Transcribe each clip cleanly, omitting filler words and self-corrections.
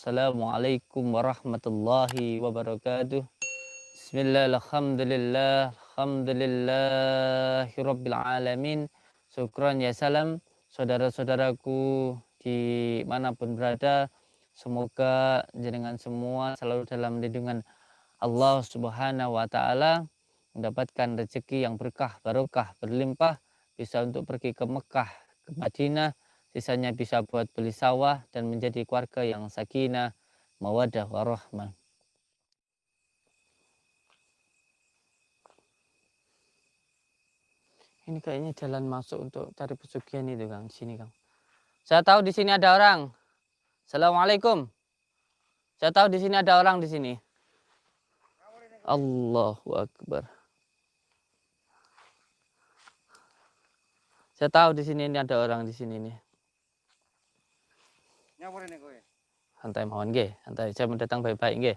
Assalamualaikum warahmatullahi wabarakatuh. Bismillah, alhamdulillah, alhamdulillahi rabbil alamin. Syukran ya salam, saudara-saudaraku dimanapun berada. Semoga jenengan semua selalu dalam lindungan Allah Subhanahu wa Ta'ala, mendapatkan rezeki yang berkah, barokah, berlimpah, bisa untuk pergi ke Mekah, ke Madinah, sisanya bisa buat beli sawah dan menjadi keluarga yang sakinah, mawadah, warahmah. Ini kayaknya jalan masuk untuk cari pesugihan itu, Kang. Di sini, Kang. Saya tahu di sini ada orang. Assalamualaikum. Saya tahu di sini ada orang di sini. Allahu Akbar. Saya tahu di sini ini ada orang di sini nih. Santai mawon nggih, santai. Saya mau datang baik-baik nggih.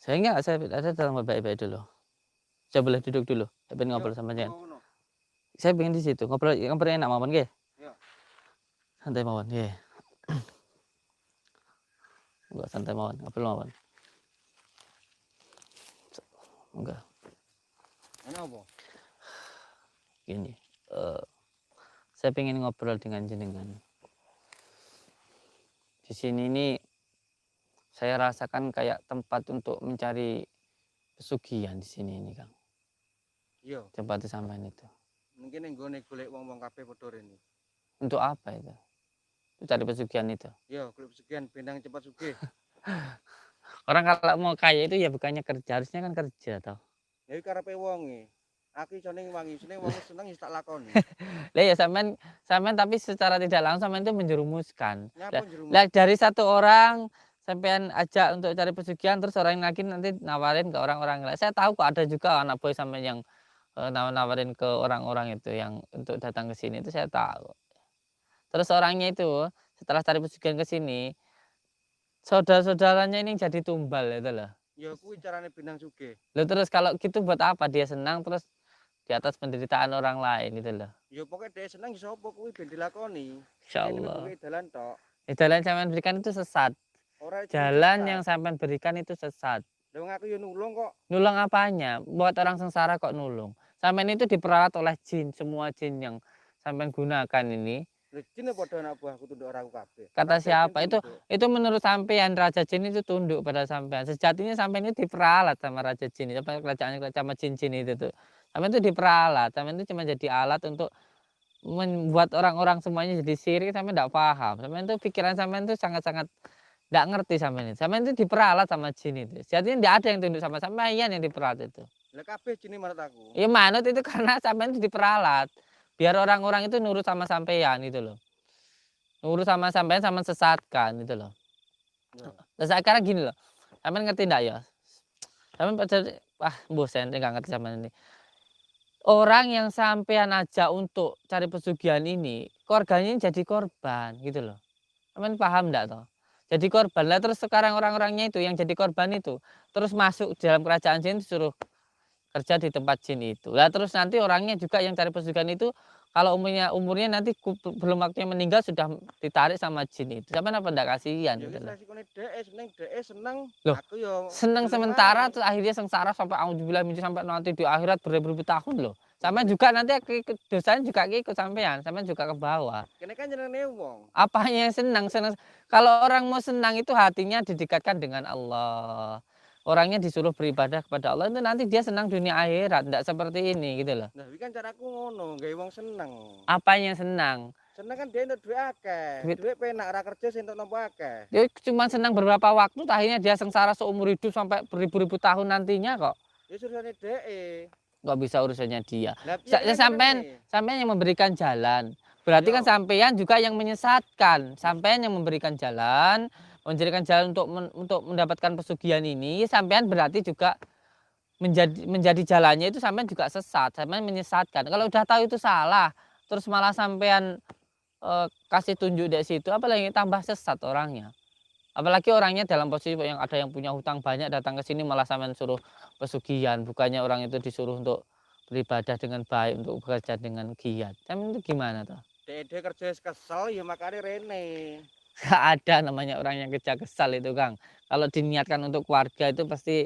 Saya enggak, saya datang baik-baik dulu. Saya boleh duduk dulu. Saya pengen ngobrol sama jenengan. Saya pengen di situ. Ngobrol enak mawon nggih. Santai mawon nggih. Enggak santai mawon, ngobrol mawon. Enggak. Kenapa? Gini, saya pengen ngobrol dengan jenengan. Di sini ini saya rasakan kayak tempat untuk mencari pesugihan di sini ini, Kang. Iya, Tempat sampean itu. mungkin yang gue golek wong-wong kabeh padha rene. Untuk apa itu? Untuk cari pesugihan itu. Iya, golek sekian bendang cepat sugih. Orang kalau mau kaya itu ya bukannya kerja, harusnya kan kerja toh. Ya iki karepe wonge. Aku isone wangi, isone wong seneng wis tak lakoni. Lah ya sampean tapi secara tidak langsung sampean itu menjerumuskan. Nyapa jerumus? Lah dari satu orang sampean ajak untuk cari pesugihan terus orang lagi nanti nawarin ke orang-orang lain. Saya tahu kok ada juga anak boy sampean yang nawarin ke orang-orang itu yang untuk datang ke sini itu saya tahu. Terus orangnya itu setelah cari pesugihan ke sini, saudara-saudaranya ini jadi tumbal itu loh. Ya kuwi carane bendang sugih. Loh terus kalau gitu buat apa dia senang terus di atas penderitaan orang lain gitu loh. Ya pokoke dhek seneng ya sapa kuwi ben dilakoni. Insyaallah. Dalan tok. Jalan yang sampean berikan itu sesat. Ora Jalan yang sampean berikan itu sesat. Lah wong aku ya nulung kok. Nulung apanya? Buat orang sengsara kok nulung. Sampean itu diperalat oleh jin, semua jin yang sampean gunakan ini. Lah jin padha anak buahku tunduk ora aku kabeh. Kata siapa? Itu menurut sampean raja jin itu tunduk pada sampean. Sejatinya sampean itu diperalat sama raja jin, apa kerajaan sama jin-jin itu tuh. Sampean itu diperalat, sampean itu cuma jadi alat untuk membuat orang-orang semuanya jadi sirik, sampean enggak paham. Sampean itu pikiran sampean itu sangat-sangat enggak ngerti sampean itu. Sampean itu diperalat sama jin itu. Sejatinya enggak ada yang tunduk sama sampean yang diperalat itu. Lah kabeh jine manut aku. Ya manut itu karena sampean itu diperalat. Biar orang-orang itu nurut sama sampean gitu loh. Nurut sama sampean sama sesatkan gitu loh. Nah, sekarang gini loh. Sampean ngerti enggak ya? Sampean bosen enggak ngerti sampean ini. Orang yang sampean ajak untuk cari pesugihan ini, keluarganya jadi korban gitu loh. Sampean paham enggak toh? Jadi korban. Lah terus sekarang orang-orangnya itu yang jadi korban itu terus masuk dalam kerajaan jin disuruh kerja di tempat jin itu. Lah terus nanti orangnya juga yang cari pesugihan itu kalau umurnya nanti belum waktunya meninggal sudah ditarik sama jin itu. Sampean apa ndak kasihan Ya gitu wis loh. resikone dhek seneng. Loh, Aku ya seneng sementara terus akhirnya sengsara sampai auzubillah sampai nanti di akhirat beribu-ribu tahun loh. Sampean juga nanti dosanya juga ikut sampean, sampean juga ke bawah. Kene kan jenenge wong. Apanya yang senang? Kalau orang mau senang itu hatinya didekatkan dengan Allah. Orangnya disuruh beribadah kepada Allah itu nanti dia senang dunia akhirat, enggak seperti ini gitu loh. Nah, iki kan caraku ngono, gawe wong seneng. Apanya yang senang? Seneng kan dia entuk duit akeh. Duit penak ora kerja sing entuk nampa akeh. Dia cuma senang beberapa waktu, akhirnya dia sengsara seumur hidup sampai beribu-ribu tahun nantinya kok. Ya urusannya dhek. Nggak bisa urusannya dia. Lah piye kan Sampean yang memberikan jalan. Berarti kan sampean juga yang menyesatkan. Sampean yang memberikan jalan, menjadikan jalan untuk mendapatkan pesugihan ini, sampean berarti juga menjadi jalannya itu sampean juga sesat, sampean menyesatkan. Kalau udah tahu itu salah, terus malah sampean kasih tunjuk dari situ, apalagi tambah sesat orangnya. Apalagi orangnya dalam posisi yang ada yang punya hutang banyak datang ke sini malah sampean suruh pesugihan, bukannya orang itu disuruh untuk beribadah dengan baik, untuk bekerja dengan giat. Sampean itu gimana toh? Dhek kerja kesel ya makane rene. Nggak ada namanya orang yang kerja kesal itu, Kang. Kalau diniatkan untuk keluarga itu pasti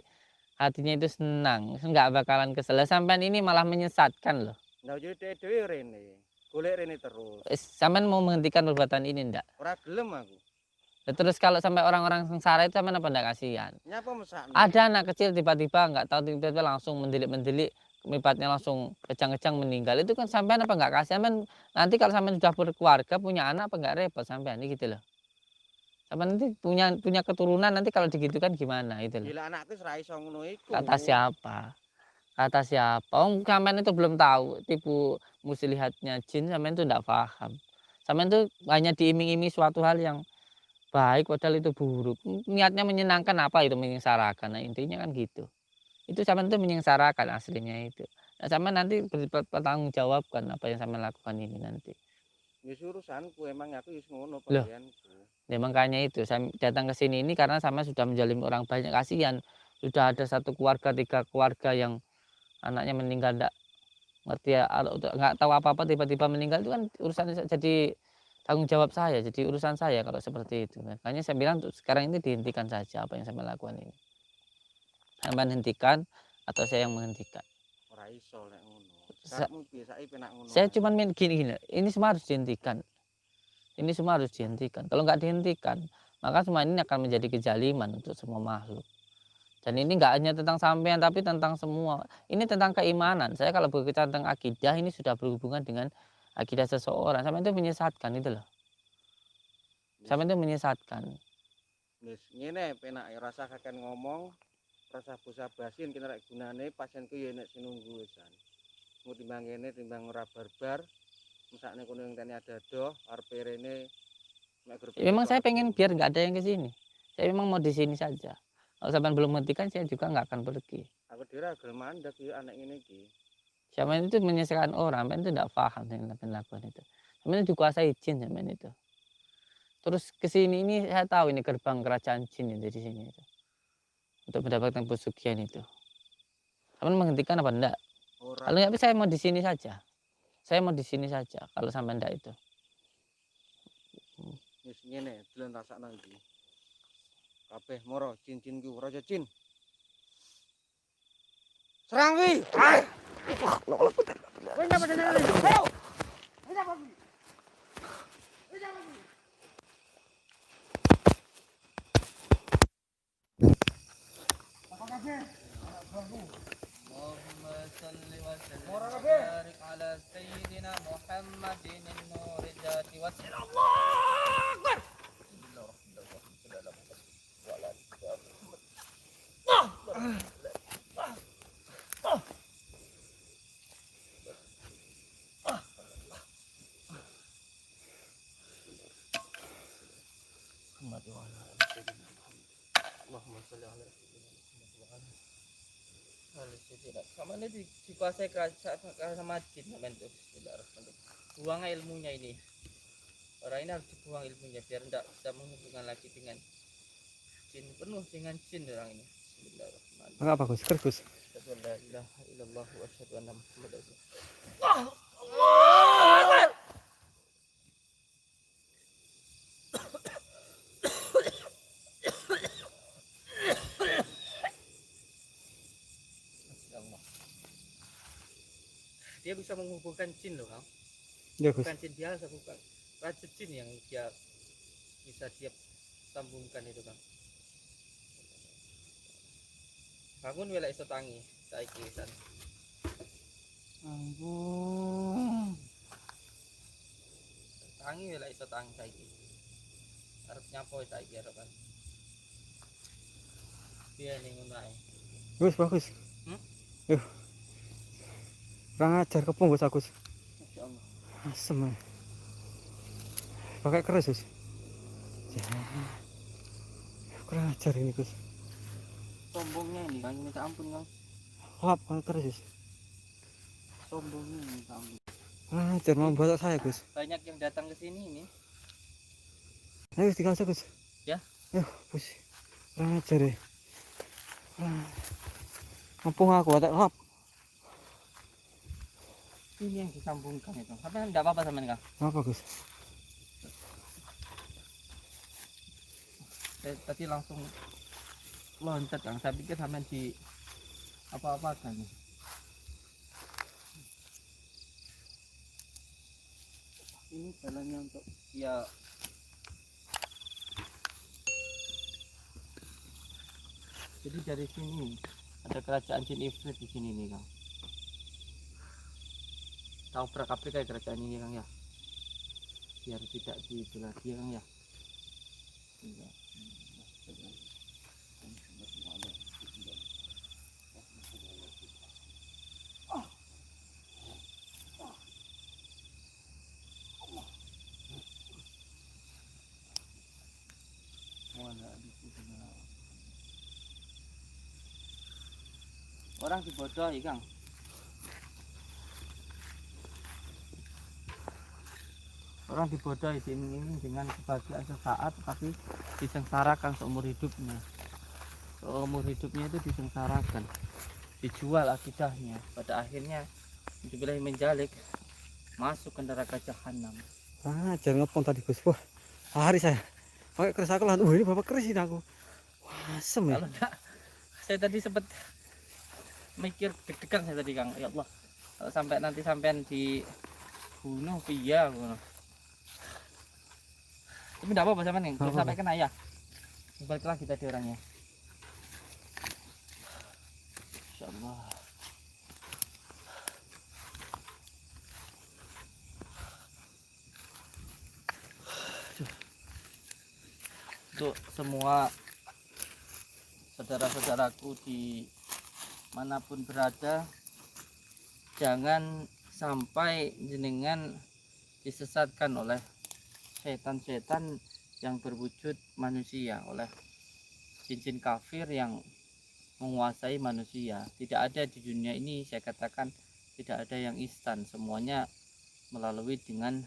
hatinya itu senang, nggak bakalan kesel. Lah sampean ini malah menyesatkan loh. Lah jadi dhewe rene. Golek rene terus. Sampean mau menghentikan perbuatan ini ndak? Ora gelem aku. Lah terus kalau sampai orang-orang sengsara itu sampean apa ndak kasihan? Nyapa mesakno. Ada anak kecil tiba-tiba nggak tahu tiba-tiba langsung mendelik-mendelik, mripatnya langsung kejang-kejang meninggal. Itu kan sampean apa nggak kasihan? Sampean nanti kalau sampean sudah berkeluarga, punya anak apa nggak repot sampean gitu loh. Sampean nanti punya keturunan nanti kalau digitukan gimana itu loh. Gila anakku ora iso ngono iku. Kata siapa? Kata siapa? Oh, sampean itu belum tahu tipu muslihatnya jin, sampean itu ndak paham. Sampean itu hanya diiming-imingi suatu hal yang baik padahal itu buruk. Niatnya menyenangkan apa itu menyengsarakan. Nah, intinya kan gitu. Itu sampean itu menyengsarakan aslinya itu. Nah, sampean nanti bertanggungjawabkan apa yang sampean lakukan ini nanti. Wis urusanku emang aku wis ngono Loh, penggaweanku. ya makanya itu saya datang ke sini ini karena sampean sudah menjalin orang banyak, kasihan. Sudah ada satu keluarga, 3 keluarga yang anaknya meninggal ndak ngerti ya, nggak tahu apa-apa tiba-tiba meninggal itu kan urusan jadi tanggung jawab saya, jadi urusan saya kalau seperti itu. Makanya saya bilang untuk sekarang ini dihentikan saja apa yang sampean lakukan ini. Sampean hentikan atau saya yang menghentikan. Ora iso lek ngono. Sa Karepmu piye saiki penak ngono. saya cuman gini, ini semua harus dihentikan. Ini semua harus dihentikan. Kalau nggak dihentikan, maka semua ini akan menjadi kezaliman untuk semua makhluk. Dan ini nggak hanya tentang sampean, tapi tentang semua. Ini tentang keimanan. Saya kalau berbicara tentang akidah, ini sudah berhubungan dengan akidah seseorang. Sampean itu menyesatkan itu loh. Sampean itu menyesatkan. Wis ngene penak rasa kakek ngomong, rasa basa-basin kena rek gunane pasienku ya nek sing nunggu wisan. Mau timbang ngene timbang ora barbar. Mesakne kono yang tene ada doh, arepe rene mek grup. Ya, memang saya pengen biar nggak ada yang ke sini. Saya memang mau di sini saja. Kalau sampean belum menghentikan, saya juga nggak akan pergi. Aku dhewe ra gelem mandek iki anak ngene iki. Sampean itu menyesatkan orang, sampean itu tidak paham yang sampean lakukan itu. Sampean itu dikuasai jin sampean itu. Terus ke sini ini saya tahu ini gerbang kerajaan jin itu di sini itu. Untuk mendapatkan pesugihan itu. Sampean menghentikan apa enggak? Ora Kalau nggak bisa saya mau di sini saja. Saya mau di sini saja kalau sampean enggak itu. wis ngene delon rasakno iki. Kabeh moro jin-jin ku raja jin. Serang wi. Kowe nyapa jenenge? Ayo. Nyapa wi. Nyapa wi. Apa kabeh? Allahumma shalli wa sallim wa barik ala sayyidina Muhammadin an-nur jati wa sama ini dikuasai sama jin namanya itu. Bismillahirrahmanirrahim. Buang ilmunya ini. Orang ini harus dibuang ilmunya biar tidak bisa menghubungkan lagi dengan jin, penuh dengan jin orang ini. Bismillahirrahmanirrahim. Enggak bagus, kergus. Asyhadu an la ilaha illallah wa asyhadu anna Muhammadar rasulullah. Dia bisa menghubungkan jin loh, Kang. Ya, Gus. Bukan jin biasa, bukan. Raja jin yang dia bisa dia sambungkan itu, Kang. Bangun wela iso tangi, saiki wisan. Ampun. Tangi wela iso tangi saiki. Arep nyapo saiki arepan. Piye ning ngono ae. Gus, bagus. Yuh. Kurang ajar kepung Gus Agus. Masyaallah. Asem. Pakai keris, Gus. Ya. Kurang ajar ini, Gus. Sombongnya ini, Kang, minta ampun, Kang. Lap, pakai keris, Gus. Sombongnya ini, minta ampun. Kurang ajar mau batok saya, Gus. Banyak yang datang ke sini ini. Ayo, Gus, dikasih, Gus. Ya. Yuh, Gus. Kurang ajar ya. Ngepung aku, tak lap. Ini yang disambungkan itu. Tapi enggak apa-apa sama Kang. Apa, Gus? Saya tadi langsung loncat Kang. Saya pikir sampai di apa-apa kan. Ini jalannya untuk ya. Jadi dari sini ada kerajaan Jin Ifrit di sini nih Kang. Tahu prakapri kayak kerajaan ini Kang ya. Biar tidak dibelah dia Kang ya. Iya. Orang dibodohi Kang. Orang dibodohi diiming-iming dengan kebahagiaan sesaat, tapi disengsarakan seumur hidupnya. Seumur hidupnya itu disengsarakan, dijual akidahnya. Pada akhirnya dibilang menjalik, masuk ke neraka jahanam. Jangan ngepong tadi Gus. Wah, hari saya pakai keris aku langsung. Ini bapak keris ini aku. Wah, asem ya. Kalau enggak, saya tadi sempat mikir deg-degan saya tadi Kang. Ya Allah, kalau sampai nanti sampean dibunuh via ngono. Tapi enggak apa-apa sampean nih, Apa-apa. sampai kena ya. Balik lagi tadi orangnya. Insyaallah. Untuk semua saudara-saudaraku di manapun berada, jangan sampai jenengan disesatkan oleh setan-setan yang berwujud manusia, oleh jin-jin kafir yang menguasai manusia. Tidak ada di dunia ini, saya katakan tidak ada yang instan, semuanya melalui dengan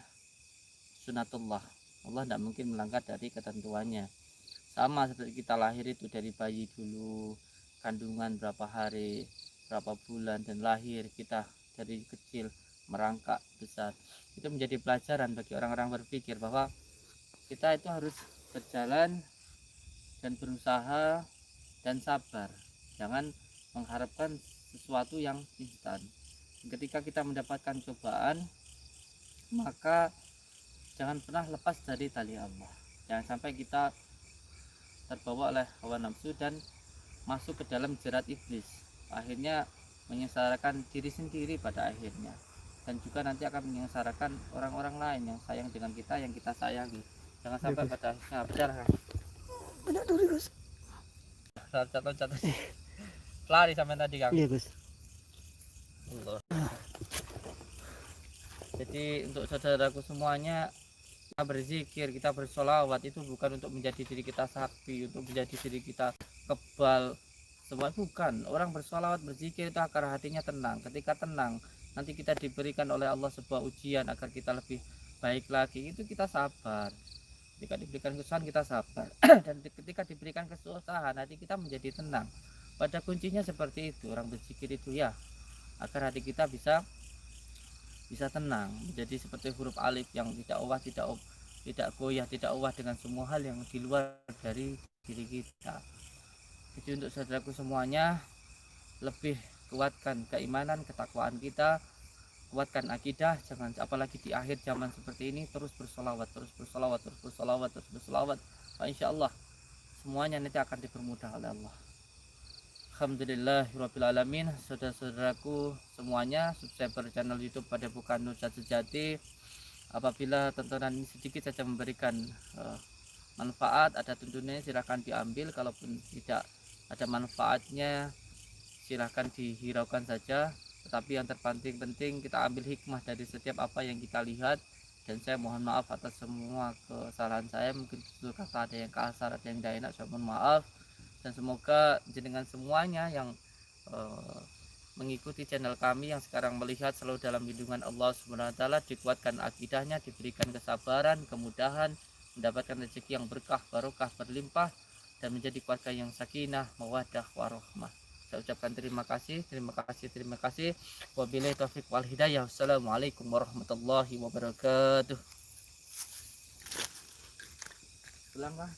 sunatullah. Allah tidak mungkin melanggar dari ketentuannya. Sama seperti kita lahir itu dari bayi dulu, kandungan berapa hari, berapa bulan, dan lahir kita dari kecil merangkak besar. Itu menjadi pelajaran bagi orang-orang berpikir bahwa kita itu harus berjalan dan berusaha dan sabar. Jangan mengharapkan sesuatu yang instan. Ketika kita mendapatkan cobaan, maka jangan pernah lepas dari tali Allah. Jangan sampai kita terbawa oleh hawa nafsu dan masuk ke dalam jerat iblis. Akhirnya menyengsarakan diri sendiri pada akhirnya. Dan juga nanti akan menyengsarakan orang-orang lain yang sayang dengan kita, yang kita sayangi. Jangan sampai pada akhirnya berjalan. Banyak duri Gus. Loncat tadi. Lari sampai tadi Kang. Iya Gus. Allah. Jadi untuk saudaraku semuanya, kita berzikir, kita bersolawat itu bukan untuk menjadi diri kita sakti, untuk menjadi diri kita kebal, semua bukan. Orang bersolawat, berzikir itu agar hatinya tenang. Ketika tenang, nanti kita diberikan oleh Allah sebuah ujian agar kita lebih baik lagi. Itu kita sabar. Ketika diberikan kesusahan kita sabar, dan ketika diberikan kesusahan hati kita menjadi tenang. Pada kuncinya seperti itu. Orang berzikir itu ya agar hati kita bisa tenang, menjadi seperti huruf alif yang tidak uwah, tidak goyah, tidak uwah dengan semua hal yang di luar dari diri kita. Jadi untuk saudaraku semuanya, lebih kuatkan keimanan, ketakwaan kita, kuatkan akidah, jangan apalagi di akhir zaman seperti ini, terus bersolawat. Insya Allah semuanya nanti akan dipermudah oleh Allah. Alhamdulillahirrabbilalamin. Saudara-saudaraku semuanya, subscriber channel YouTube Padepokan Nursyad Sejati, apabila tontonan ini sedikit saja memberikan manfaat, ada tuntunannya silahkan diambil. Kalaupun tidak ada manfaatnya, silahkan dihiraukan saja. Tetapi yang terpenting kita ambil hikmah dari setiap apa yang kita lihat. Dan saya mohon maaf atas semua kesalahan saya, mungkin tutur kata ada yang kasar, ada yang tidak enak, saya mohon maaf. Dan semoga jenengan semuanya yang mengikuti channel kami, yang sekarang melihat, selalu dalam lindungan Allah SWT, dikuatkan akidahnya, diberikan kesabaran, kemudahan, mendapatkan rezeki yang berkah, barokah, berlimpah, dan menjadi keluarga yang sakinah, mawaddah, warahmah. Saya ucapkan terima kasih. Wabillahi taufiq wal hidayah. Wassalamualaikum warahmatullahi wabarakatuh. Pulang lah.